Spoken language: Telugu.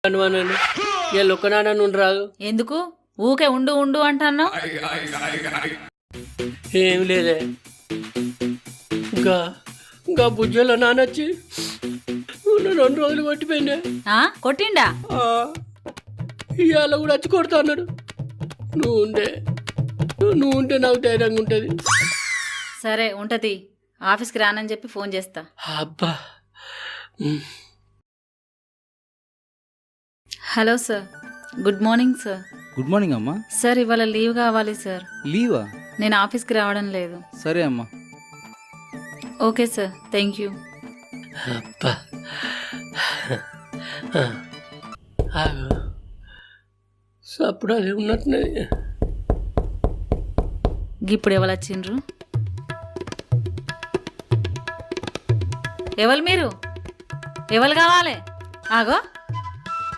అనుమానాన్ని వీళ్ళు ఒక్కనాన్న నుండి రాదు. ఎందుకు ఊకే ఉండు ఉండు అంటాను? ఏం లేదే, ఇంకా ఇంకా బుజ్జోళ్ళ నానొచ్చి 2 రోజులు కొట్టిపోయిందే. కొట్టిండా? ఇవాళ కూడా వచ్చి కొడతా అన్నాడు. నువ్వు ఉంటే నాకు ధైర్యంగా ఉంటుంది. సరే ఉంటది, ఆఫీస్కి రానని చెప్పి ఫోన్ చేస్తా. అబ్బా. Hello sir, good morning sir. Good morning అమ్మా. సార్ ఇవాళ లీవ్ కావాలి సార్. లీవా? నేను ఆఫీస్కి రావడం లేదు. సరే అమ్మా. Okay sir, thank you. అబ్బా. అప్పుడు అది ఉన్నట్టున్నది. ఇప్పుడు ఎవరు వచ్చిండ్రు? ఎవరు మీరు? ఎవరు కావాలి? ఆగో